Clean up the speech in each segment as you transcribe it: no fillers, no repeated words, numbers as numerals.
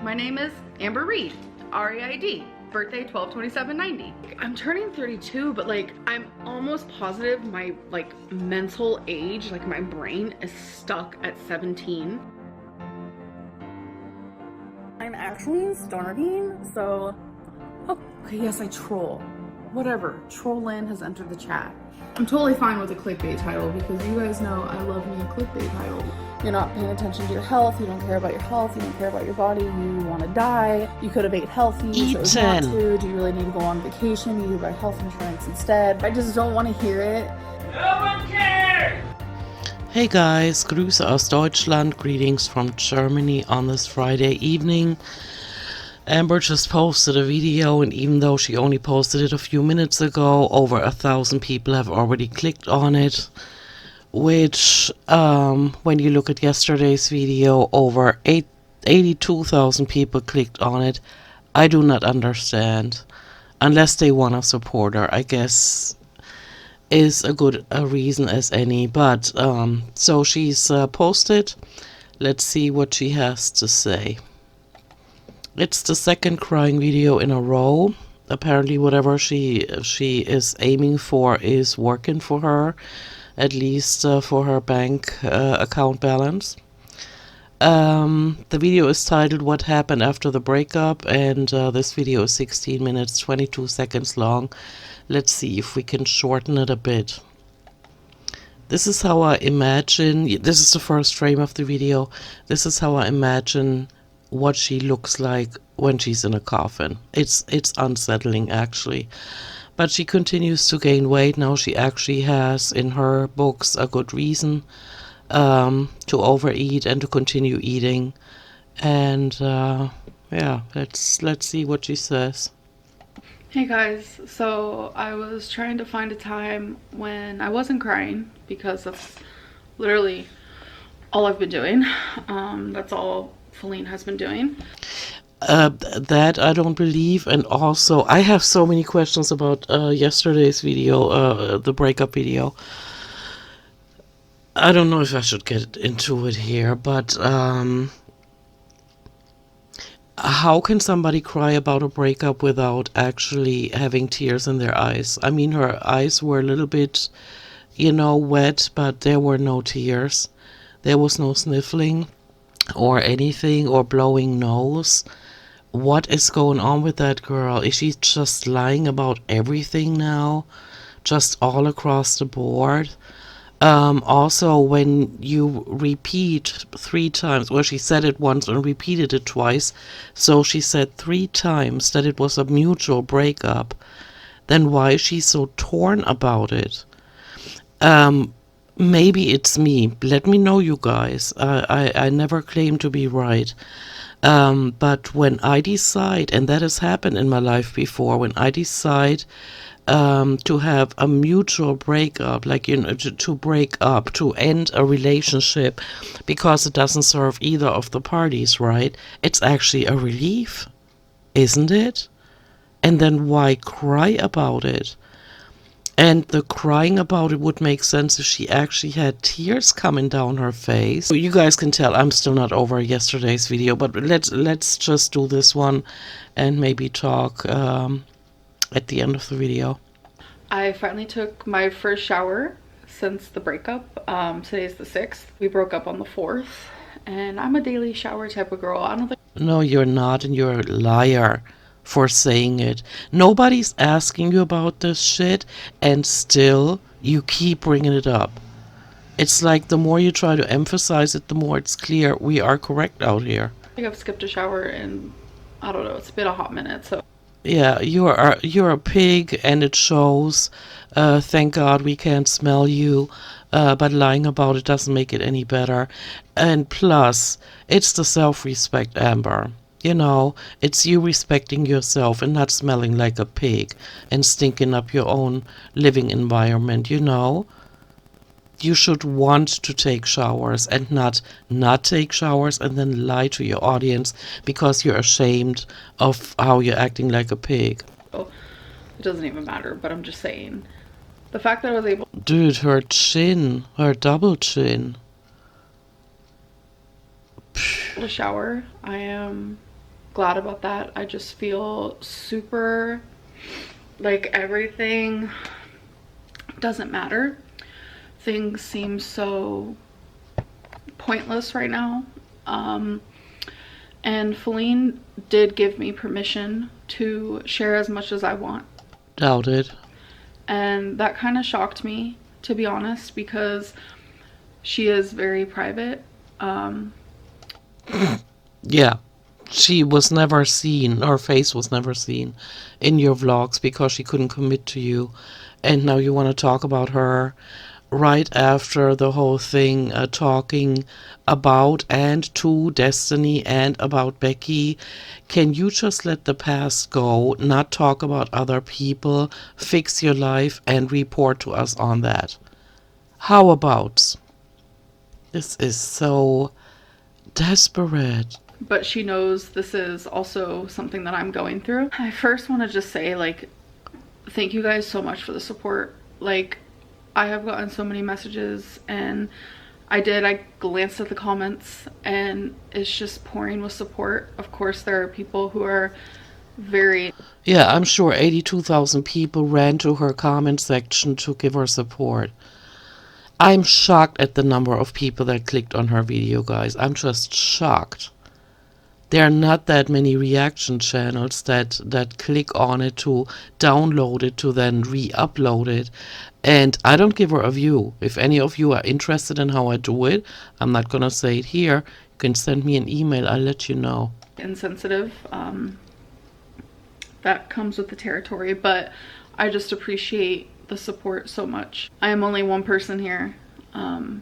My name is Amber Reed, R-E-I-D, birthday 12/27/90. I'm turning 32, but like I'm almost positive my like mental age, like my brain is stuck at 17. I'm actually Stoner Bean, so okay, yes, I troll. Whatever, Trollin has entered the chat. I'm totally fine with a clickbait title because you guys know I love me a clickbait title. You're not paying attention to your health, you don't care about your health, you don't care about your body, you want to die, you could have ate healthy, you chose not to, do you really need to go on vacation, you need to buy health insurance instead. I just don't want to hear it. No one cares! Hey guys, Grüße aus Deutschland, greetings from Germany on this Friday evening. Amber just posted a video, and even though she only posted it a few minutes ago, over 1,000 people have already clicked on it. Which, when you look at yesterday's video, over 82,000 people clicked on it. I do not understand. Unless they want to support her, I guess is a good reason as any. But, so she's posted. Let's see what she has to say. It's the second crying video in a row. Apparently whatever she is aiming for is working for her, at least for her bank account balance. The video is titled What Happened After the Breakup, and this video is 16 minutes 22 seconds long. Let's see if we can shorten it a bit. This is how I imagine, this is the first frame of the video, this is how I imagine what she looks like when she's in a coffin. It's unsettling actually. But she continues to gain weight. Now she actually has in her books a good reason to overeat and to continue eating. And yeah, let's see what she says. Hey guys, so I was trying to find a time when I wasn't crying because that's literally all I've been doing. That's all Feline has been doing. That I don't believe, and also I have so many questions about yesterday's video, the breakup video. I don't know if I should get into it here, but how can somebody cry about a breakup without actually having tears in their eyes? I mean, her eyes were a little bit, you know, wet, but there were no tears. There was no sniffling or anything, or blowing nose. What is going on with that girl? Is she just lying about everything now? Just all across the board? Also, when you repeat 3 times, well, she said it once and repeated it twice, so she said 3 times that it was a mutual breakup, then why is she so torn about it? Maybe it's me. Let me know, you guys. I never claim to be right. But when I decide, and that has happened in my life before, when I decide to have a mutual breakup, like, you know, to break up, to end a relationship because it doesn't serve either of the parties, right? It's actually a relief, isn't it? And then why cry about it? And the crying about it would make sense if she actually had tears coming down her face. So you guys can tell I'm still not over yesterday's video, but let's just do this one and maybe talk at the end of the video. I finally took my first shower since the breakup. Today's the 6th. We broke up on the 4th, and I'm a daily shower type of girl. I don't think. No, you're not, and you're a liar for saying it. Nobody's asking you about this shit, and still you keep bringing it up. It's like the more you try to emphasize it, the more it's clear we are correct out here. I think I've skipped a shower in, I don't know, it's been a hot minute, so. Yeah, you're a pig, and it shows. Thank God we can't smell you, but lying about it doesn't make it any better. And plus, it's the self-respect, Amber. You know, it's you respecting yourself and not smelling like a pig and stinking up your own living environment, you know. You should want to take showers and not take showers and then lie to your audience because you're ashamed of how you're acting like a pig. Oh, it doesn't even matter, but I'm just saying. The fact that I was able. Dude, her chin, her double chin. To shower, I am glad about that. I just feel super like everything doesn't matter. Things seem so pointless right now. And Feline did give me permission to share as much as I want. Doubt it. And that kind of shocked me, to be honest, because she is very private. Yeah. She was never seen, her face was never seen in your vlogs because she couldn't commit to you. And now you want to talk about her right after the whole thing, talking about and to Destiny and about Becky. Can you just let the past go, not talk about other people, fix your life and report to us on that? How about? This is so desperate. But she knows this is also something that I'm going through. I first want to just say, like, thank you guys so much for the support. Like, I have gotten so many messages, and I glanced at the comments, and it's just pouring with support. Of course, there are people who are very... Yeah, I'm sure 82,000 people ran to her comment section to give her support. I'm shocked at the number of people that clicked on her video, guys. I'm just shocked. There are not that many reaction channels that click on it to download it to then re-upload it. And I don't give her a view. If any of you are interested in how I do it, I'm not going to say it here. You can send me an email. I'll let you know. Insensitive. That comes with the territory. But I just appreciate the support so much. I am only one person here. And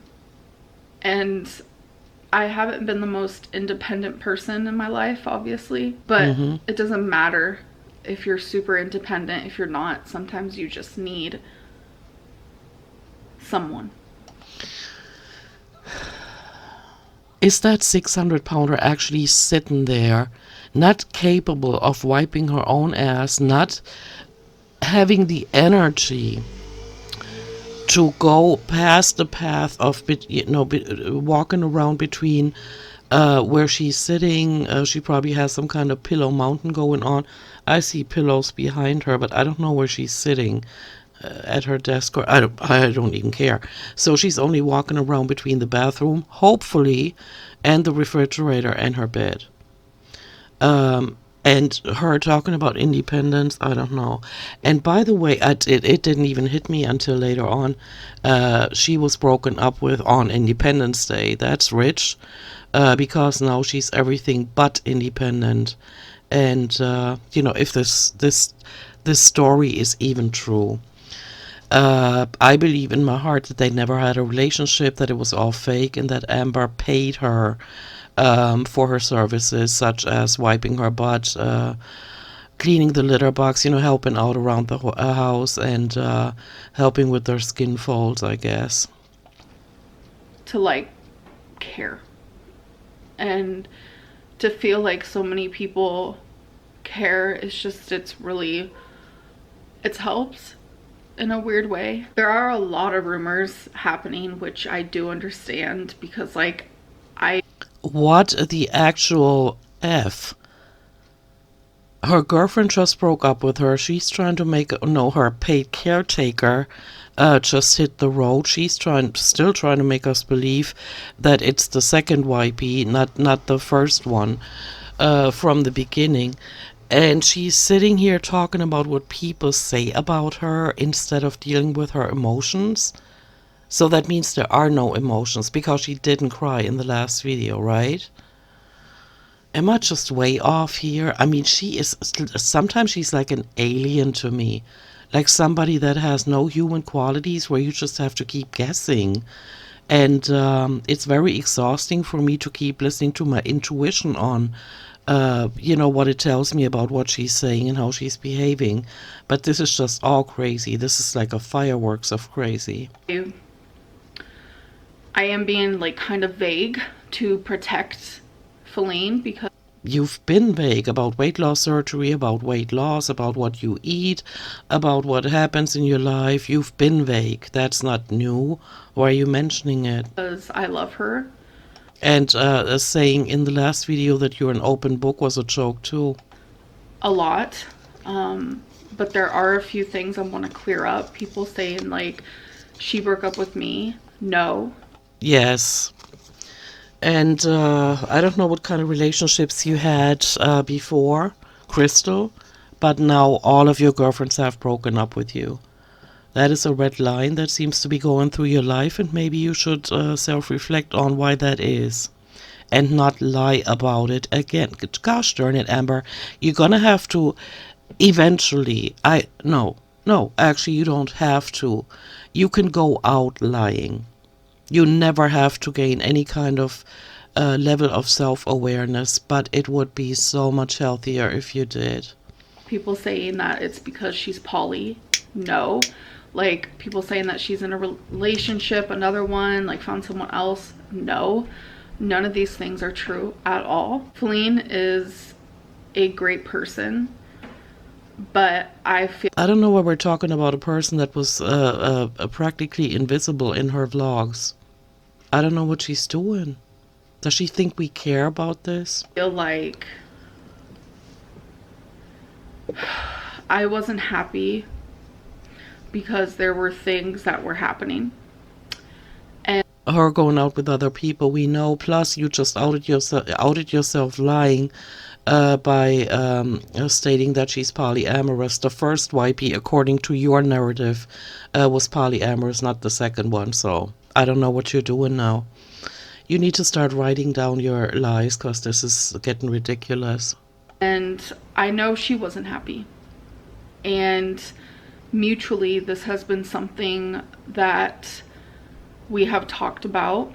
I haven't been the most independent person in my life, obviously, but it doesn't matter if you're super independent. If you're not, sometimes you just need someone. Is that 600-pounder actually sitting there, not capable of wiping her own ass, not having the energy to go past the path of, walking around between where she's sitting? She probably has some kind of pillow mountain going on. I see pillows behind her, but I don't know where she's sitting at her desk, or I don't even care. So she's only walking around between the bathroom, hopefully, and the refrigerator and her bed. And her talking about independence, I don't know. And by the way, it didn't even hit me until later on. She was broken up with on Independence Day. That's rich, because now she's everything but independent. And if this story is even true, I believe in my heart that they never had a relationship, that it was all fake, and that Amber paid her for her services, such as wiping her butt, cleaning the litter box, helping out around the house, and helping with their skin folds, I guess. To care. And to feel like so many people care, it helps in a weird way. There are a lot of rumors happening, which I do understand, because what the actual F? Her girlfriend just broke up with her. She's trying to make her paid caretaker just hit the road. She's still trying to make us believe that it's the second YP, not the first one from the beginning. And she's sitting here talking about what people say about her instead of dealing with her emotions. So that means there are no emotions, because she didn't cry in the last video, right? Am I just way off here? I mean, sometimes she's like an alien to me. Like somebody that has no human qualities, where you just have to keep guessing. And it's very exhausting for me to keep listening to my intuition on what it tells me about what she's saying and how she's behaving. But this is just all crazy. This is like a fireworks of crazy. I am being kind of vague to protect Feline, because you've been vague about weight loss surgery, about weight loss, about what you eat, about what happens in your life. You've been vague. That's not new. Why are you mentioning it? Because I love her. And saying in the last video that you're an open book was a joke too. A lot. But there are a few things I want to clear up. People saying like she broke up with me. No. Yes. And I don't know what kind of relationships you had before, Crystal, but now all of your girlfriends have broken up with you. That is a red line that seems to be going through your life, and maybe you should self-reflect on why that is and not lie about it again. Gosh darn it, Amber. You're gonna have to eventually. No, actually, you don't have to. You can go out lying. You never have to gain any kind of level of self-awareness, but it would be so much healthier if you did. People saying that it's because she's poly. No. Like people saying that she's in a relationship, another one, like found someone else. No. None of these things are true at all. Feline is a great person, but I feel I don't know why we're talking about a person that was practically invisible in her vlogs. I don't know what she's doing. Does she think we care about this? like I wasn't happy because there were things that were happening. Her going out with other people, we know. Plus, you just outed yourself lying by stating that she's polyamorous. The first YP, according to your narrative, was polyamorous, not the second one. So I don't know what you're doing now. You need to start writing down your lies, because this is getting ridiculous. And I know she wasn't happy. And mutually, this has been something that we have talked about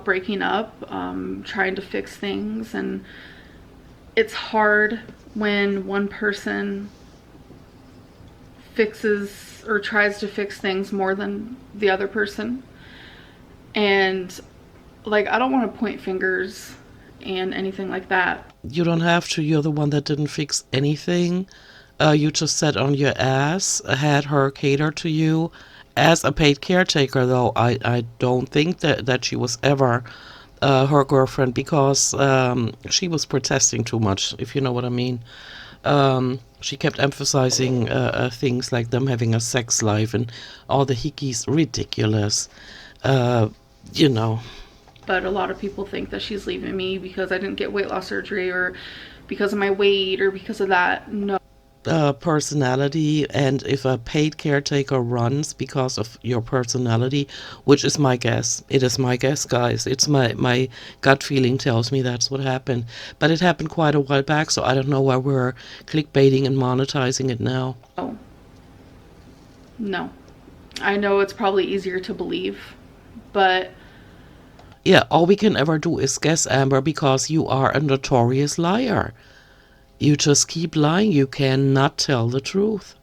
breaking up, trying to fix things. And it's hard when one person fixes or tries to fix things more than the other person. And like, I don't want to point fingers and anything like that. You don't have to. You're the one that didn't fix anything. You just sat on your ass, had her cater to you as a paid caretaker, though. I don't think that she was ever her girlfriend, because she was protesting too much, if you know what I mean. She kept emphasizing things like them having a sex life and all the hickeys. Ridiculous. You know. But a lot of people think that she's leaving me because I didn't get weight loss surgery, or because of my weight, or because of that. No. Personality, and if a paid caretaker runs because of your personality, which is my guess, it is my guess, guys, it's my gut feeling tells me that's what happened, but it happened quite a while back, so I don't know why we're clickbaiting and monetizing it now. Oh. No. I know it's probably easier to believe, but yeah, all we can ever do is guess, Amber, because you are a notorious liar. You just keep lying. You cannot tell the truth.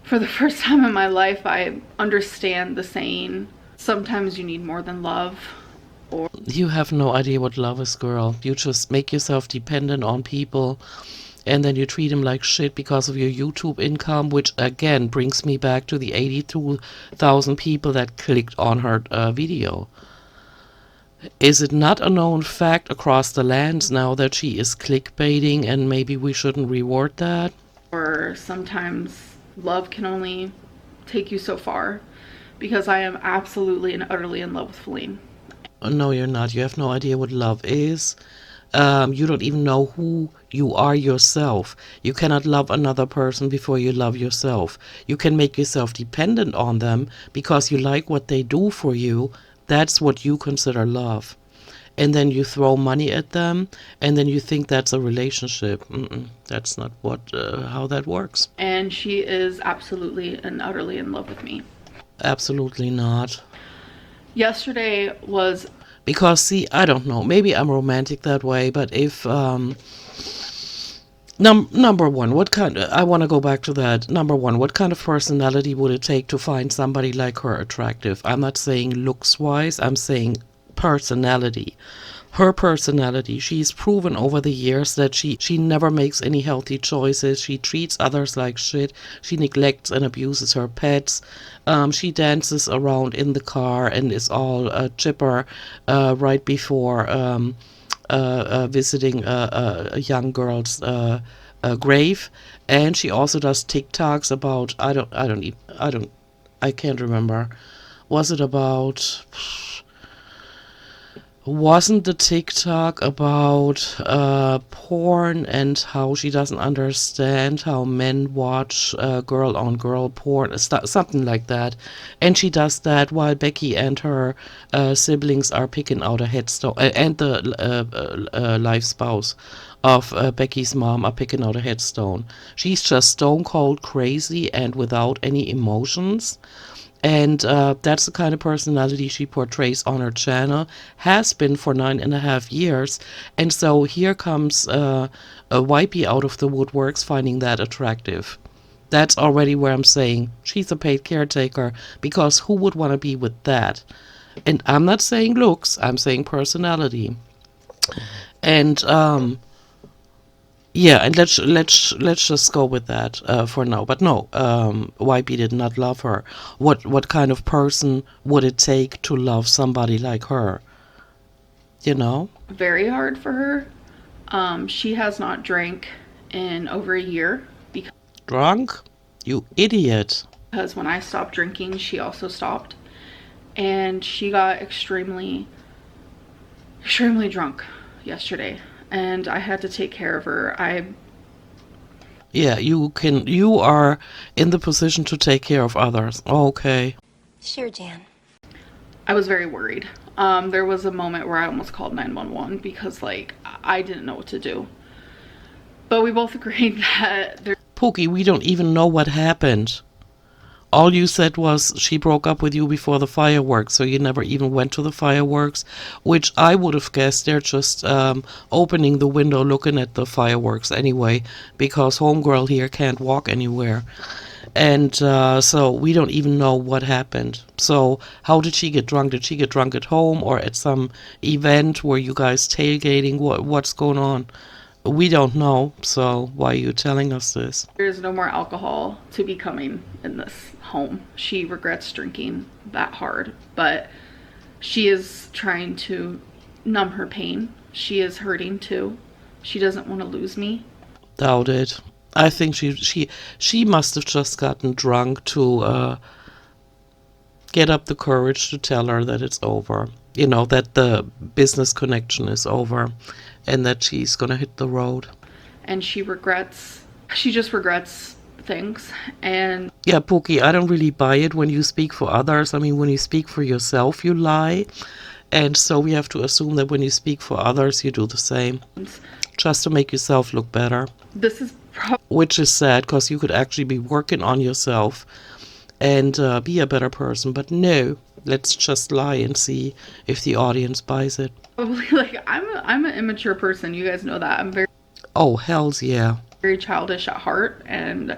For the first time in my life, I understand the saying, sometimes you need more than love. Or you have no idea what love is, girl. You just make yourself dependent on people, and then you treat them like shit because of your YouTube income, which again brings me back to the 82,000 people that clicked on her video. Is it not a known fact across the lands now that she is clickbaiting, and maybe we shouldn't reward that? Or sometimes love can only take you so far, because I am absolutely and utterly in love with Feline. No, you're not. You have no idea what love is. You don't even know who you are yourself. You cannot love another person before you love yourself. You can make yourself dependent on them because you like what they do for you. That's what you consider love. And then you throw money at them, and then you think that's a relationship. That's not what how that works. And she is absolutely and utterly in love with me. Absolutely not. Yesterday was... Because, see, I don't know. Maybe I'm romantic that way, but if... number one, what kind... I want to go back to that. Number one, what kind of personality would it take to find somebody like her attractive? I'm not saying looks-wise. I'm saying personality. her personality. She's proven over the years that she never makes any healthy choices. She treats others like shit. She neglects and abuses her pets. She dances around in the car and is all chipper right before visiting a young girl's grave. And she also does TikToks about, I can't remember. Was it about, wasn't the TikTok about porn and how she doesn't understand how men watch girl on girl porn, something like that. And she does that while Becky and her siblings are picking out a headstone, and the life spouse of Becky's mom are picking out a headstone. She's just stone cold crazy and without any emotions. And that's the kind of personality she portrays on her channel, has been for 9.5 years. And so here comes a Wipey out of the woodworks finding that attractive. That's already where I'm saying she's a paid caretaker, because who would want to be with that? And I'm not saying looks, I'm saying personality. And yeah, and let's just go with that for now. But no, YB did not love her. What kind of person would it take to love somebody like her? You know? Very hard for her. She has not drank in over a year Drunk? You idiot. because when I stopped drinking, she also stopped. And she got extremely drunk yesterday. And I had to take care of her. Yeah, you are in the position to take care of others. Okay. Sure, Jan. I was very worried. There was a moment where I almost called 911 because, like, I didn't know what to do. But we both agreed that Pookie, we don't even know what happened. All you said was she broke up with you before the fireworks, so you never even went to the fireworks, which I would have guessed they're just opening the window looking at the fireworks anyway, because homegirl here can't walk anywhere. And so we don't even know what happened. So how did she get drunk? Did she get drunk at home or at some event? Were you guys tailgating? What's going on? We don't know, so why are you telling us this? there's no more alcohol to be coming in this home. She regrets drinking that hard, but she is trying to numb her pain. She is hurting too. She doesn't want to lose me. Doubt it. I think she must have just gotten drunk to get up the courage to tell her that it's over. You know, that the business connection is over and that she's gonna hit the road. And she just regrets things. And Yeah, Pookie, I don't really buy it when you speak for others. I mean, when you speak for yourself, you lie. And so we have to assume that when you speak for others, you do the same. Just to make yourself look better. this is Which is sad, because you could actually be working on yourself and be a better person. But no, let's just lie and see if the audience buys it. probably, like, I'm an immature person. You guys know that. I'm Oh, hells yeah. very childish at heart, and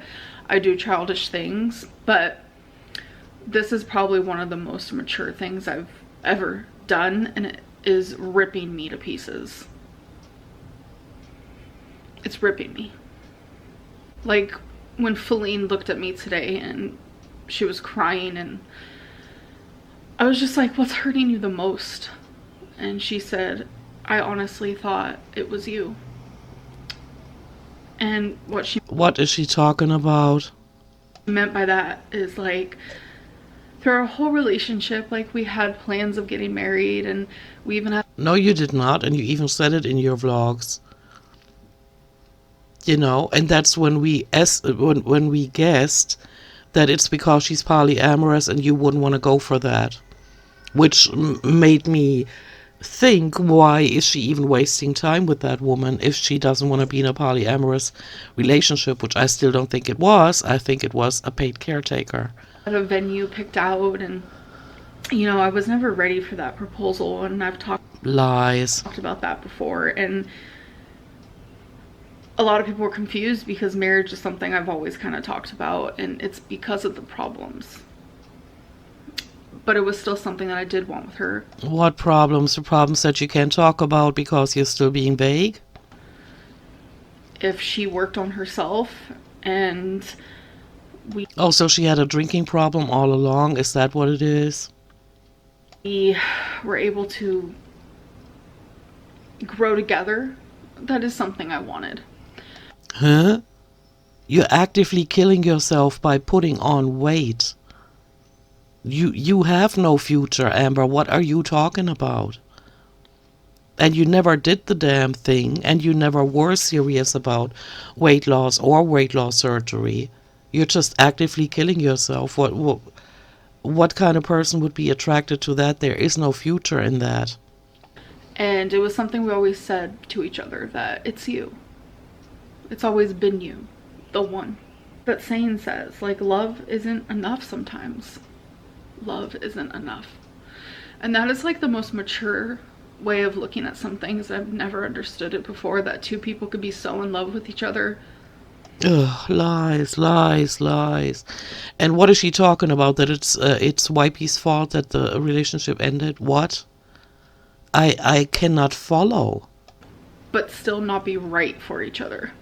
I do childish things, but this is probably one of the most mature things I've ever done, and it is ripping me to pieces. It's ripping me. Like, when Feline looked at me today and she was crying, and I was just like, what's hurting you the most? And she said, I honestly thought it was you. And What is she talking about? meant by that is, like, through our whole relationship, like, we had plans of getting married, and we even had No, you did not, and you even said it in your vlogs. You know, and that's when we guessed that it's because she's polyamorous and you wouldn't want to go for that, which made me think, why is she even wasting time with that woman if she doesn't want to be in a polyamorous relationship, which I still don't think it was. I think it was a paid caretaker. a venue picked out, and, you know, I was never ready for that proposal, and I've Lies. talked about that before, and a lot of people were confused because marriage is something I've always kind of talked about, and it's because of the problems. but it was still something that I did want with her. What problems? The problems that you can't talk about because you're still being vague? If she worked on herself and Oh, so she had a drinking problem all along? Is that what it is? we were able to grow together, that is something I wanted. Huh? You're actively killing yourself by putting on weight. You have no future, Amber. What are you talking about? And you never did the damn thing, and you never were serious about weight loss or weight loss surgery. You're just actively killing yourself. What kind of person would be attracted to that? There is no future in that. And it was something we always said to each other, that it's you. It's always been you, the one. That saying says, like, love isn't enough sometimes. Love isn't enough. And that is like the most mature way of looking at some things. I've never understood it before, that two people could be so in love with each other. Ugh, lies, lies, lies. And what is she talking about? That it's Wipey's fault that the relationship ended? What? I cannot follow. But still not be right for each other.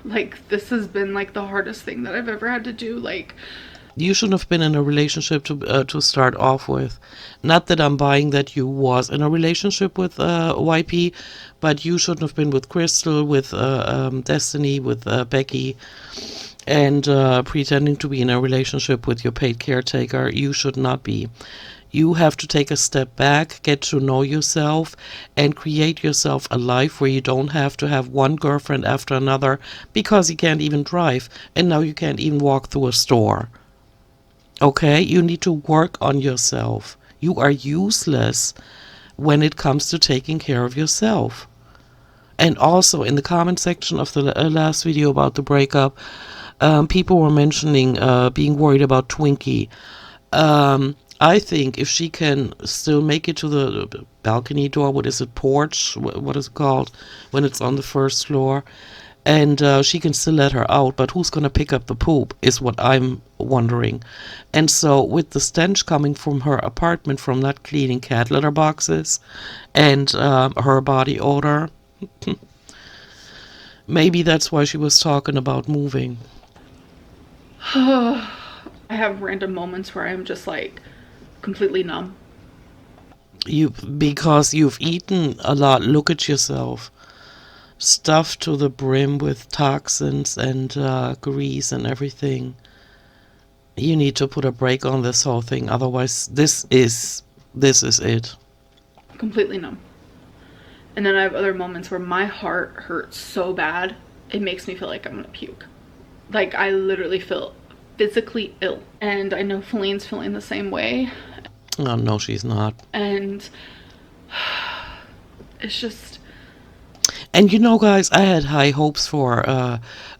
Like, this has been like the hardest thing that I've ever had to do. Like, You shouldn't have been in a relationship to start off with. Not that I'm buying that you was in a relationship with YP, but you shouldn't have been with Crystal, with Destiny, with Becky, and pretending to be in a relationship with your paid caretaker. You should not be. You have to take a step back, get to know yourself, and create yourself a life where you don't have to have one girlfriend after another because you can't even drive, and now you can't even walk through a store. Okay, you need to work on yourself. You are useless when it comes to taking care of yourself. And also in the comment section of the last video about the breakup, people were mentioning being worried about Twinkie. I think if she can still make it to the balcony door, what is it, porch? What is it called when it's on the first floor? And she can still let her out, but who's going to pick up the poop is what I'm wondering. And so with the stench coming from her apartment from not cleaning cat litter boxes and her body odor, maybe that's why she was talking about moving. I have random moments where I'm just like completely numb. Because you've eaten a lot. Look at yourself. Stuffed to the brim with toxins and grease and everything. You need to put a break on this whole thing. Otherwise, this is it. Completely numb. And then I have other moments where my heart hurts so bad, it makes me feel like I'm gonna puke. Like, I literally feel physically ill. And I know Feline's feeling the same way. Oh, no, she's not. And it's just... And you know, guys, I had high hopes for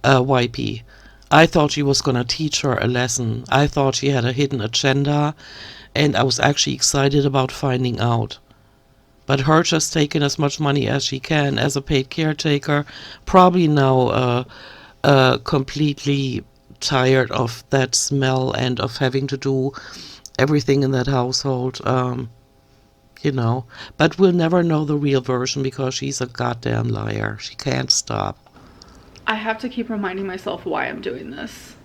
YP. I thought she was going to teach her a lesson. I thought she had a hidden agenda, and I was actually excited about finding out. But her just taking as much money as she can as a paid caretaker, probably now completely tired of that smell and of having to do everything in that household. You know, but we'll never know the real version because she's a goddamn liar. She can't stop. I have to keep reminding myself why I'm doing this.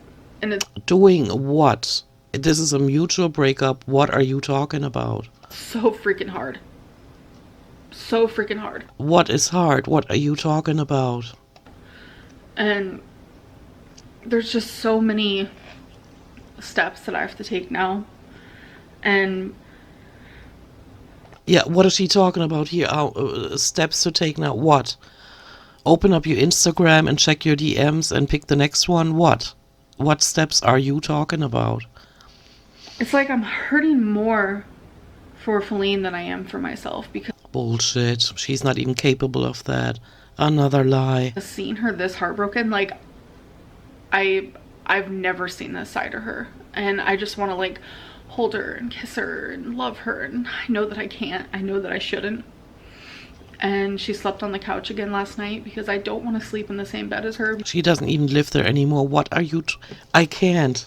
And it's Doing what? This is a mutual breakup. What are you talking about? so freaking hard. So freaking hard. What is hard? What are you talking about? And there's just so many steps that I have to take now. And yeah, what is she talking about here? Steps to take now. What? Open up your Instagram and check your DMs and pick the next one. What? What steps are you talking about? it's like I'm hurting more for Feline than I am for myself, because Bullshit. She's not even capable of that. Another lie. seeing her this heartbroken, like, I've never seen this side of her. And I just want to, like, hold her and kiss her and love her, and I know that I can't. I know that I shouldn't. And she slept on the couch again last night because I don't want to sleep in the same bed as her. She doesn't even live there anymore. What are you... I can't.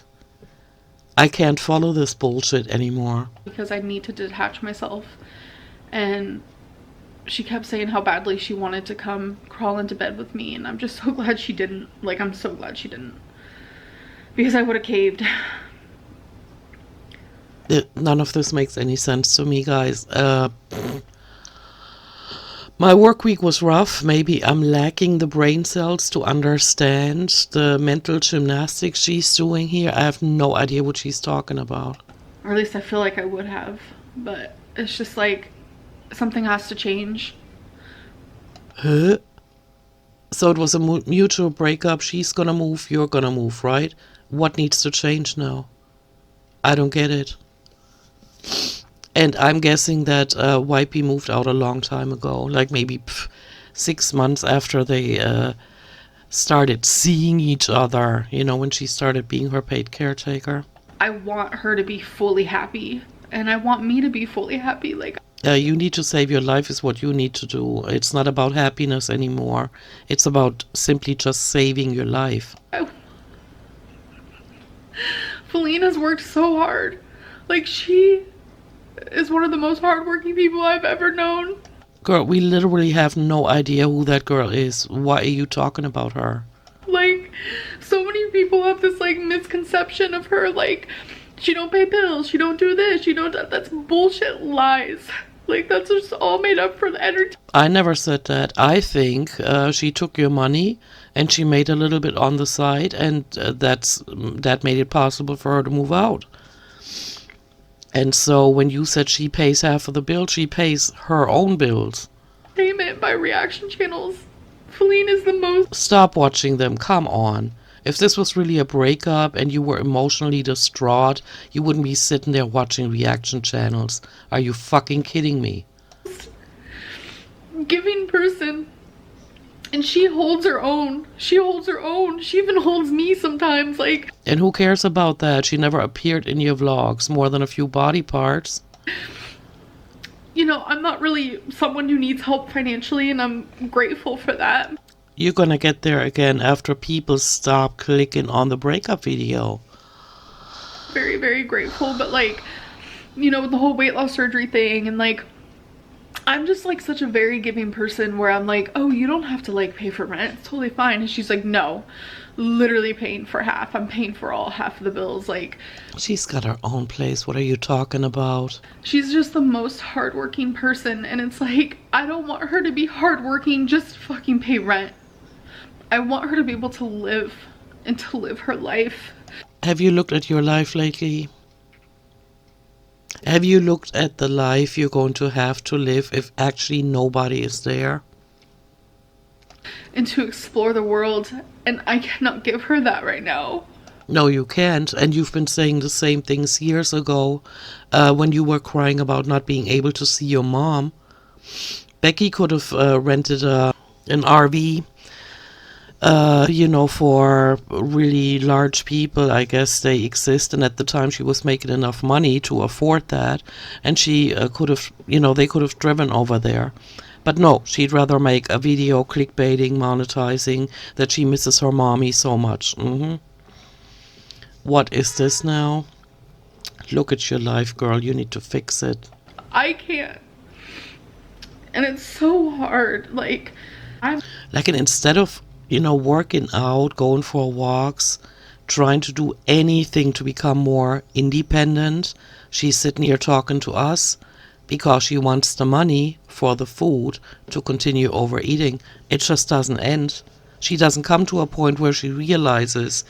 I can't follow this bullshit anymore. because I need to detach myself. And she kept saying how badly she wanted to come crawl into bed with me, and I'm just so glad she didn't. Like, I'm so glad she didn't, because I would have caved. None of this makes any sense to me, guys. My work week was rough. Maybe I'm lacking the brain cells to understand the mental gymnastics she's doing here. I have no idea what she's talking about. Or at least I feel like I would have, but it's just like something has to change. Huh? So it was a mutual breakup. She's gonna move, you're gonna move, right? What needs to change now? I don't get it. And I'm guessing that YP moved out a long time ago, like maybe 6 months after they started seeing each other, you know, when she started being her paid caretaker. I want her to be fully happy, and I want me to be fully happy. Like, You need to save your life is what you need to do. It's not about happiness anymore. It's about simply just saving your life. Feline has worked so hard. Like, she is one of the most hardworking people I've ever known. Girl, we literally have no idea who that girl is. Why are you talking about her? Like, so many people have this, like, misconception of her. Like, she don't pay bills, she don't do this, she don't that. That's bullshit lies. Like, that's just all made up for the entertainment. I never said that. I think she took your money and she made a little bit on the side, and that made it possible for her to move out. And so when you said she pays half of the bill, she pays her own bills. By reaction channels. Feline is the most. Stop watching them. Come on. If this was really a breakup and you were emotionally distraught, you wouldn't be sitting there watching reaction channels. Are you fucking kidding me? Giving person. And she holds her own. She holds her own. She even holds me sometimes. Like, and who cares about that? She never appeared in your vlogs more than a few body parts. You know, I'm not really someone who needs help financially, and I'm grateful for that. You're gonna get there again after people stop clicking on the breakup video. Very, very grateful. But, like, you know, with the whole weight loss surgery thing, and, like, I'm just, like, such a very giving person where I'm like, oh, you don't have to, like, pay for rent. It's totally fine. And she's like, no, literally paying for half. I'm paying for all half of the bills. Like, she's got her own place. What are you talking about? She's just the most hardworking person. And it's like, I don't want her to be hardworking just to fucking pay rent. I want her to be able to live and to live her life. Have you looked at your life lately? Have you looked at the life you're going to have to live if actually nobody is there? And to explore the world, and I cannot give her that right now. No, you can't. And you've been saying the same things years ago when you were crying about not being able to see your mom. Becky could have rented an RV, you know, for really large people. I guess they exist, and at the time she was making enough money to afford that, and she could have, you know, they could have driven over there. But no, she'd rather make a video clickbaiting, monetizing that she misses her mommy so much. What is this now? Look at your life, girl. You need to fix it. I can't. And it's so hard. Like, I'm... Like, and instead of, you know, working out, going for walks, trying to do anything to become more independent, she's sitting here talking to us because she wants the money for the food to continue overeating. It just doesn't end. She doesn't come to a point where she realizes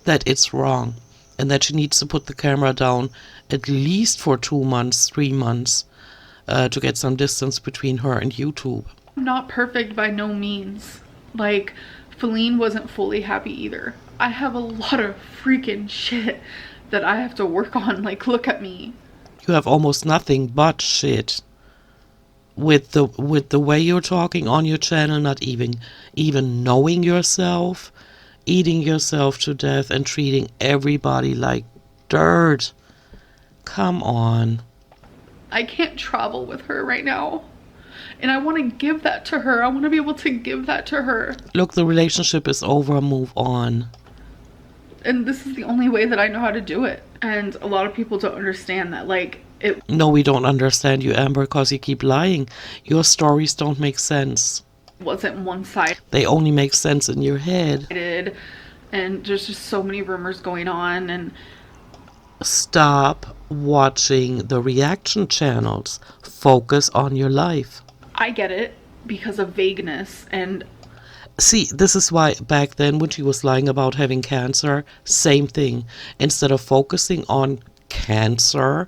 that it's wrong and that she needs to put the camera down at least for 2 months, 3 months to get some distance between her and YouTube. I'm not perfect by no means. Like, Feline wasn't fully happy either. I have a lot of freaking shit that I have to work on. Like, look at me. You have almost nothing but shit. With the way you're talking on your channel, not even knowing yourself, eating yourself to death and treating everybody like dirt. Come on. I can't travel with her right now. And I want to give that to her. I want to be able to give that to her. Look, the relationship is over. Move on. And this is the only way that I know how to do it. And a lot of people don't understand that, like, it No, we don't understand you, Amber, because you keep lying. Your stories don't make sense. wasn't one-sided, They only make sense in your head. and there's just so many rumors going on, and Stop watching the reaction channels. Focus on your life. I get it because of vagueness. And See, this is why back then when she was lying about having cancer, same thing. Instead of focusing on cancer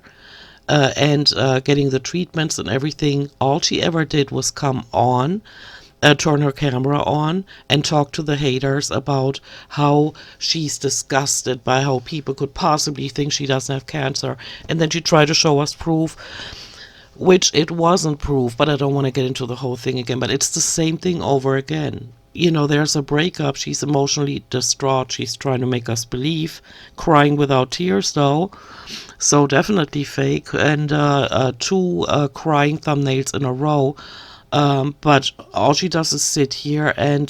and getting the treatments and everything, all she ever did was come on, turn her camera on and talk to the haters about how she's disgusted by how people could possibly think she doesn't have cancer. And then she tried to show us proof, which it wasn't proof, but I don't want to get into the whole thing again. But it's the same thing over again. You know, there's a breakup. She's emotionally distraught. She's trying to make us believe. Crying without tears, though. So definitely fake. And two crying thumbnails in a row. But all she does is sit here and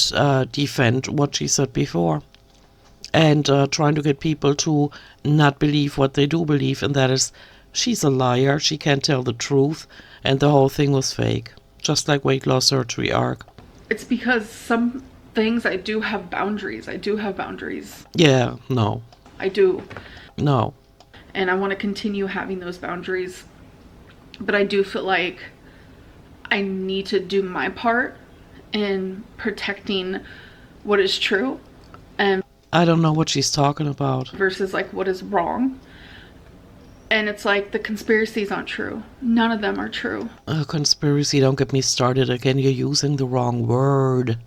defend what she said before. And trying to get people to not believe what they do believe. And that is, she's a liar. She can't tell the truth. And the whole thing was fake. Just like weight loss surgery arc. it's because some things I do have boundaries. I do have boundaries. Yeah, no. I do. No. And I want to continue having those boundaries. But I do feel like I need to do my part in protecting what is true and I don't know what she's talking about. versus like what is wrong. And it's like the conspiracies aren't true. None of them are true. Conspiracy, don't get me started again. You're using the wrong word.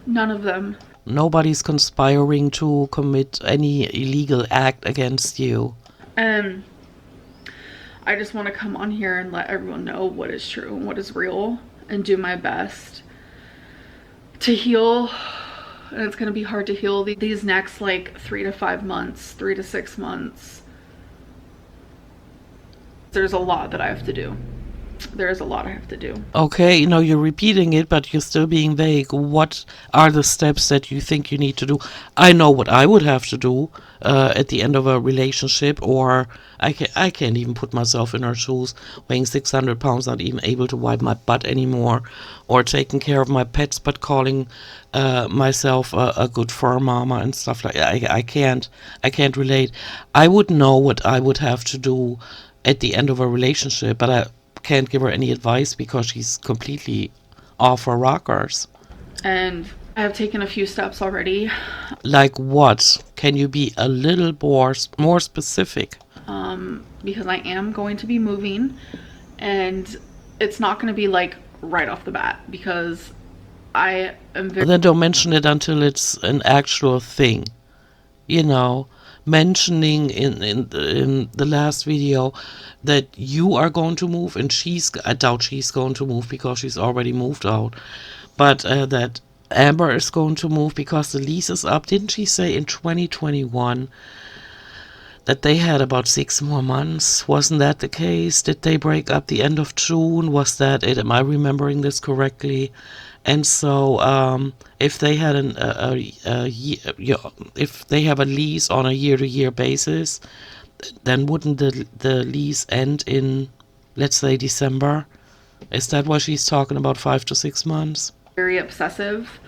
None of them. Nobody's conspiring to commit any illegal act against you. And I just want to come on here and let everyone know what is true and what is real and do my best to heal. And it's going to be hard to heal these next like 3 to 5 months, 3 to 6 months. There's a lot that I have to do. There is a lot I have to do. Okay, you know, you're repeating it, but you're still being vague. What are the steps that you think you need to do? I know what I would have to do at the end of a relationship, or I can't even put myself in her shoes, weighing 600 pounds, not even able to wipe my butt anymore, or taking care of my pets, but calling myself a good fur mama and stuff like that. I can't relate. I would know what I would have to do at the end of a relationship, but I can't give her any advice because she's completely off her rockers. And I have taken a few steps already. Like what? Can you be a little more specific? Because I am going to be moving, and it's not going to be like right off the bat because I am very Then don't mention it until it's an actual thing. You know, mentioning in the last video that you are going to move and I doubt she's going to move because she's already moved out, but that Amber is going to move because the lease is up. Didn't she say in 2021 that they had about 6 more months? Wasn't that the case? Did they break up the end of June? Was that it? Am I remembering this correctly? And so, if they had if they have a lease on a year-to-year basis, then wouldn't the lease end in, let's say, December? Is that what she's talking about? 5 to 6 months? very obsessive.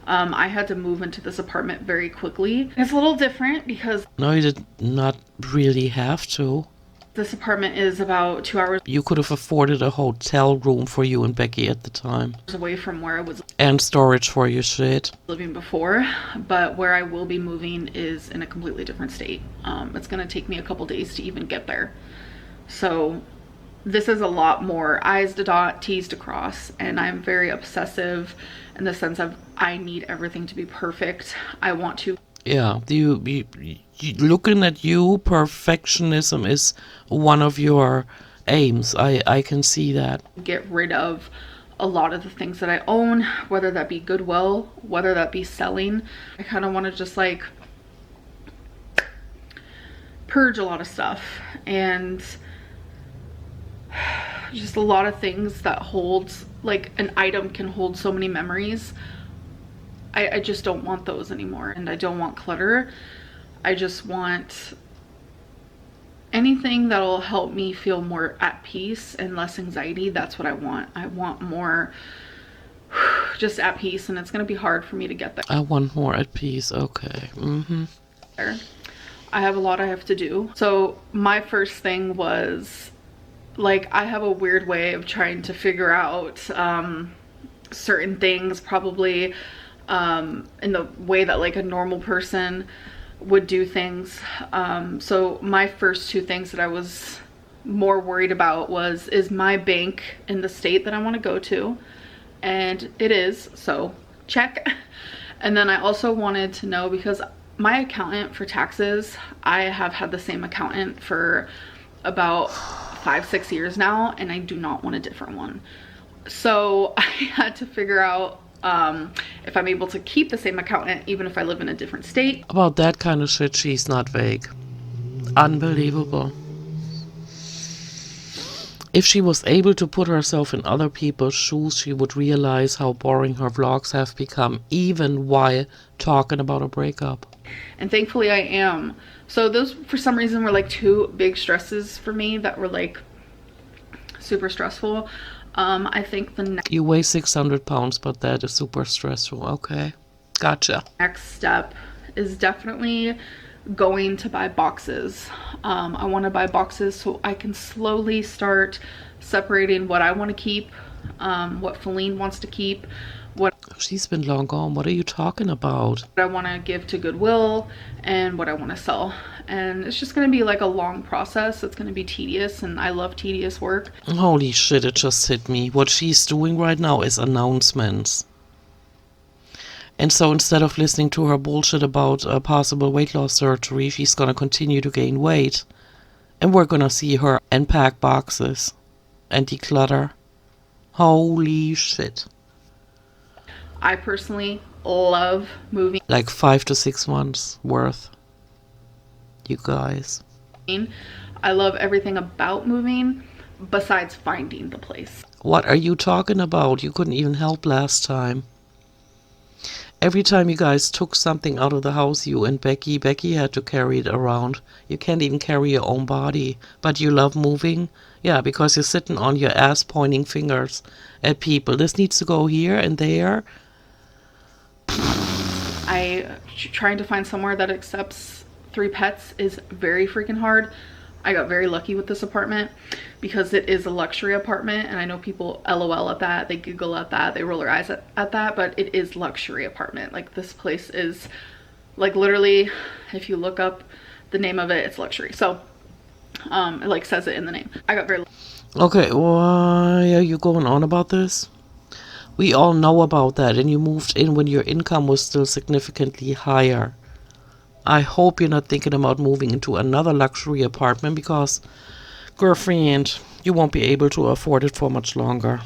I had to move into this apartment very quickly. It's a little different because No, you did not really have to. this apartment is about 2 hours You could have afforded a hotel room for you and Becky at the time, away from where I was and storage for your shit. living before, but where I will be moving is in a completely different state. It's going to take me a couple days to even get there. So this is a lot more I's to dot, T's to cross, and I'm very obsessive in the sense of I need everything to be perfect. I want to Yeah, you looking at you, perfectionism is one of your aims. I can see that. get rid of a lot of the things that I own, whether that be Goodwill, whether that be selling. I kind of want to just like purge a lot of stuff, and just a lot of things that holds, like an item can hold so many memories. I just don't want those anymore, and I don't want clutter. I just want anything that'll help me feel more at peace and less anxiety. That's what I want. I want more just at peace, and it's going to be hard for me to get I want more at peace. Okay. there. I have a lot I have to do. So my first thing was, like, I have a weird way of trying to figure out certain things, probably in the way that like a normal person would do things. So my first two things that I was more worried about was, is my bank in the state that I want to go to? And it is, so check. And then I also wanted to know, because my accountant for taxes, I have had the same accountant for about 5-6 years now, and I do not want a different one. So I had to figure out if I'm able to keep the same accountant even if I live in a different state. About that kind of shit, she's not vague. Unbelievable. If she was able to put herself in other people's shoes, she would realize how boring her vlogs have become, even while talking about a breakup. And thankfully I am. So those, for some reason, were like two big stresses for me that were like super stressful. I think the You weigh 600 pounds, but that is super stressful. Okay. Gotcha. next step is definitely going to buy boxes. I want to buy boxes so I can slowly start separating what I want to keep, what Feline wants to keep, what She's been long gone. What are you talking about? I want to give to Goodwill, and what I want to sell. And it's just going to be like a long process. It's going to be tedious, and I love tedious work. Holy shit, it just hit me. What she's doing right now is announcements. And so instead of listening to her bullshit about a possible weight loss surgery, she's gonna continue to gain weight. And we're gonna see her unpack boxes and declutter. Holy shit. I personally love moving. Like 5 to 6 months worth. You guys. I love everything about moving besides finding the place. What are you talking about? You couldn't even help last time. Every time you guys took something out of the house, you and Becky had to carry it around. You can't even carry your own body. But you love moving? Yeah, because you're sitting on your ass pointing fingers at people. This needs to go here and there. Trying to find somewhere that accepts 3 pets is very freaking hard. I got very lucky with this apartment because it is a luxury apartment, and I know people LOL at that, they giggle at that, they roll their eyes at that, but it is luxury apartment. Like, this place is like, literally, if you look up the name of it, it's luxury. So it like says it in the name. I got very Okay, why are you going on about this? We all know about that, and you moved in when your income was still significantly higher. I hope you're not thinking about moving into another luxury apartment, because, girlfriend, you won't be able to afford it for much longer.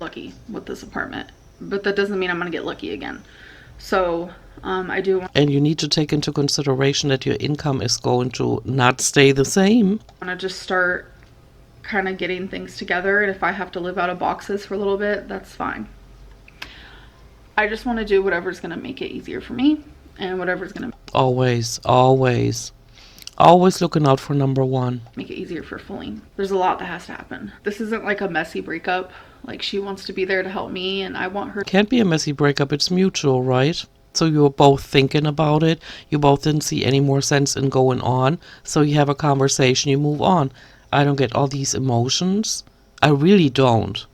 lucky with this apartment, but that doesn't mean I'm gonna get lucky again. So I do And you need to take into consideration that your income is going to not stay the same. want to just start kind of getting things together, and if I have to live out of boxes for a little bit, that's fine. I just want to do whatever's gonna make it easier for me, and whatever's gonna Always looking out for number one. make it easier for Feline. There's a lot that has to happen. This isn't like a messy breakup. Like, she wants to be there to help me, and I want her. Can't be a messy breakup, it's mutual, right? So you were both thinking about it, you both didn't see any more sense in going on, so you have a conversation, you move on. I don't get all these emotions. I really don't.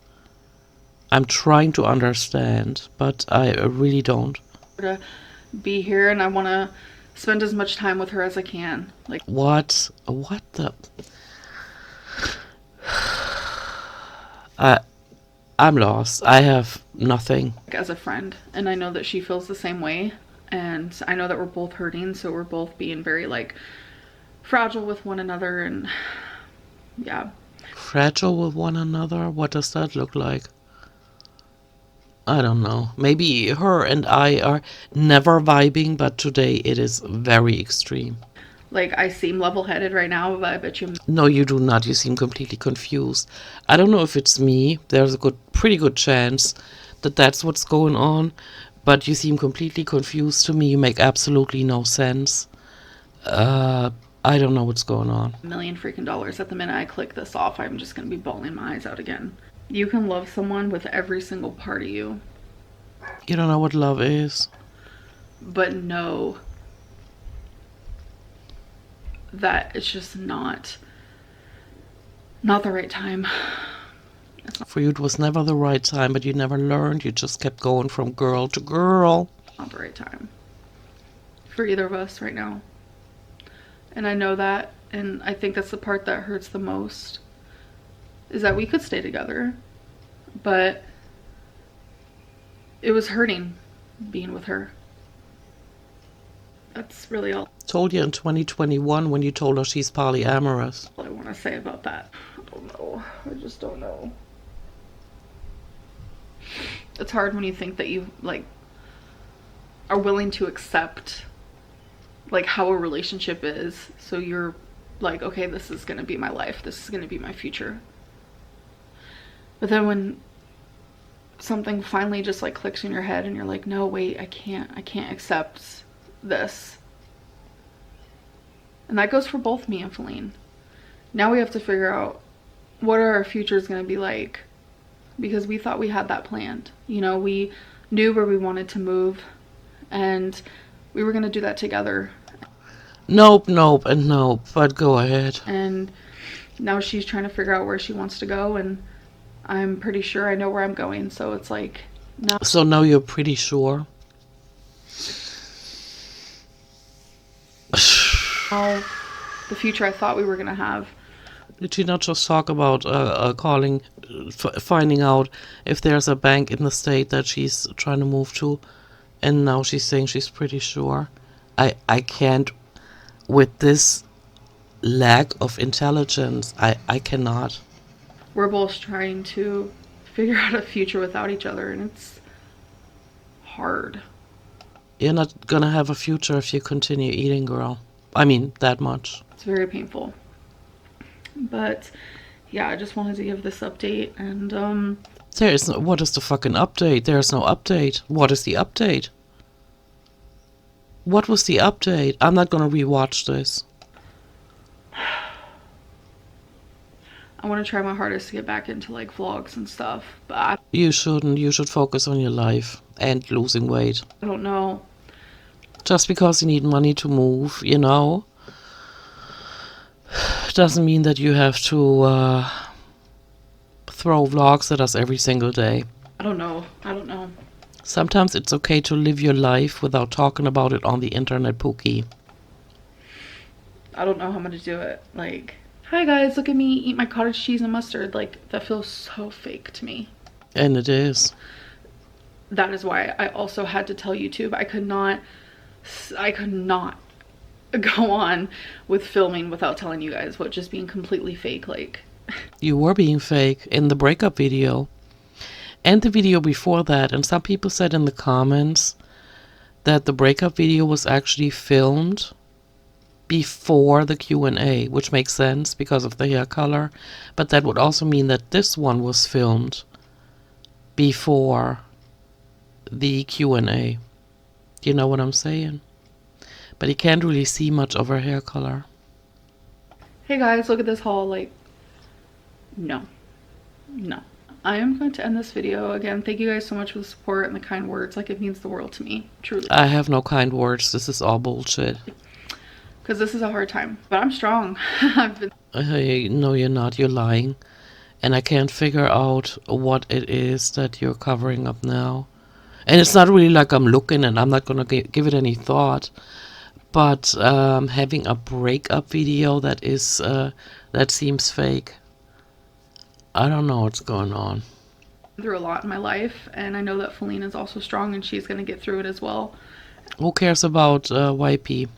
I'm trying to understand, but I really don't. to be here, and I want to spend as much time with her as I can. Like, What the... I'm lost. I have nothing. as a friend, and I know that she feels the same way, and I know that we're both hurting, so we're both being very like fragile with one another, and yeah. Fragile with one another? What does that look like? I don't know. Maybe her and I are never vibing, but today it is very extreme. Like, I seem level-headed right now, but I bet you No, you do not. You seem completely confused. I don't know if it's me. There's a pretty good chance that that's what's going on. But you seem completely confused to me. You make absolutely no sense. I I don't know what's going on. $1 million freaking dollars. At the minute I click this off, I'm just gonna be bawling my eyes out again. You can love someone with every single part of you, You don't know what love is. but know that it's just not the right time. For you, it was never the right time, but you never learned. You just kept going from girl to girl. Not the right time for either of us right now. And I know that, and I think that's the part that hurts the most, is that we could stay together, but it was hurting being with her. That's really all Told you in 2021 when you told her she's polyamorous. I want to say about that. I don't know. I just don't know. It's hard when you think that you like are willing to accept like how a relationship is, so you're like, okay, this is gonna be my life, this is gonna be my future. But then when something finally just like clicks in your head and you're like, no, wait, I can't accept this. And that goes for both me and Feline. Now we have to figure out what our future is going to be like, because we thought we had that planned. You know, we knew where we wanted to move and we were going to do that together. Nope, and nope, but go ahead. And now she's trying to figure out where she wants to go, and I'm pretty sure I know where I'm going. So it's like, now. So now you're pretty sure? Now, the future I thought we were going to have. Did she not just talk about finding out if there's a bank in the state that she's trying to move to? And now she's saying she's pretty sure. I can't, with this lack of intelligence, I cannot. We're both trying to figure out a future without each other, and it's hard. You're not gonna have a future if you continue eating, girl. I mean, that much. It's very painful. But yeah, I just wanted to give this update, and There is no, what is the fucking update? There's no update. What is the update? What was the update? I'm not gonna rewatch this. I want to try my hardest to get back into like vlogs and stuff, but You shouldn't. You should focus on your life and losing weight. I don't know. Just because you need money to move, you know, doesn't mean that you have to throw vlogs at us every single day. I don't know. Sometimes it's okay to live your life without talking about it on the internet, Pookie. I don't know how I'm gonna do it. Like, hi guys, look at me eat my cottage cheese and mustard. Like, that feels so fake to me. And it is. That is why I also had to tell YouTube I could not go on with filming without telling you guys, what just being completely fake. Like, You were being fake in the breakup video. And the video before that. And some people said in the comments that the breakup video was actually filmed before the Q&A, which makes sense because of the hair color. But that would also mean that this one was filmed before the Q&A. You know what I'm saying? But you can't really see much of her hair color. hey guys, look at this haul. Like, no. I am going to end this video. Again, thank you guys so much for the support and the kind words. Like, it means the world to me, truly. I have no kind words. This is all bullshit. Because this is a hard time. But I'm strong. No, you're not. You're lying. And I can't figure out what it is that you're covering up now. And it's not really like I'm looking and I'm not going to give it any thought. But having a breakup video that is that seems fake. I don't know what's going on. Through a lot in my life, and I know that Feline is also strong and she's going to get through it as well. Who cares about YP?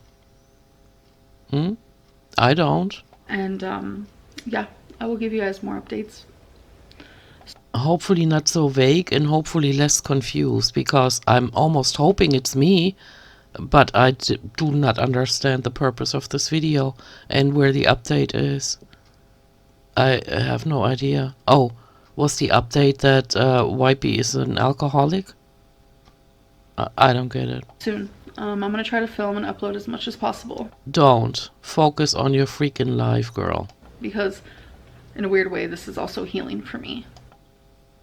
I don't. And yeah, I will give you guys more updates. Hopefully not so vague and hopefully less confused, because I'm almost hoping it's me, but I do not understand the purpose of this video and where the update is. I have no idea. Oh, was the update that YP is an alcoholic? I don't get it. Soon. I'm gonna try to film and upload as much as possible. Don't. Focus on your freaking life, girl. Because, in a weird way, this is also healing for me.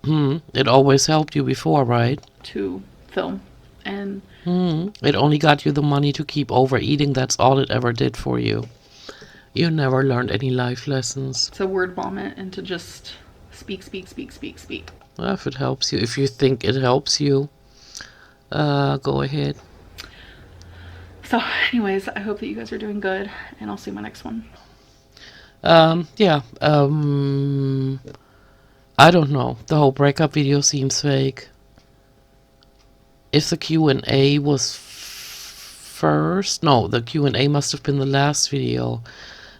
It always helped you before, right? To film. And It only got you the money to keep overeating. That's all it ever did for you. You never learned any life lessons. it's a word vomit and to just speak. Well, if it helps you, if you think it helps you, go ahead. So, anyways, I hope that you guys are doing good, and I'll see you in my next one. Yeah. I don't know. The whole breakup video seems fake. If the Q&A was first, no, the Q&A must have been the last video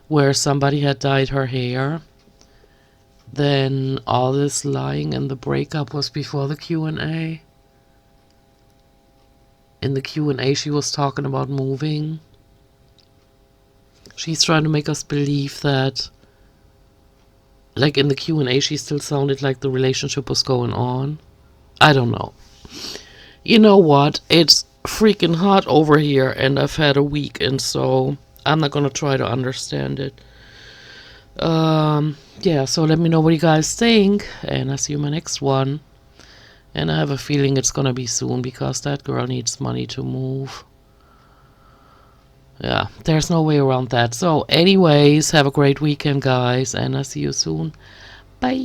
where somebody had dyed her hair. Then all this lying and the breakup was before the Q&A. In the Q&A, she was talking about moving. She's trying to make us believe that, like in the Q&A, she still sounded like the relationship was going on. I don't know. You know what? It's freaking hot over here, and I've had a week, and so I'm not gonna try to understand it. Yeah, so let me know what you guys think, and I'll see you in my next one. And I have a feeling it's gonna be soon, because that girl needs money to move. Yeah, there's no way around that. So anyways, have a great weekend, guys, and I'll see you soon. Bye.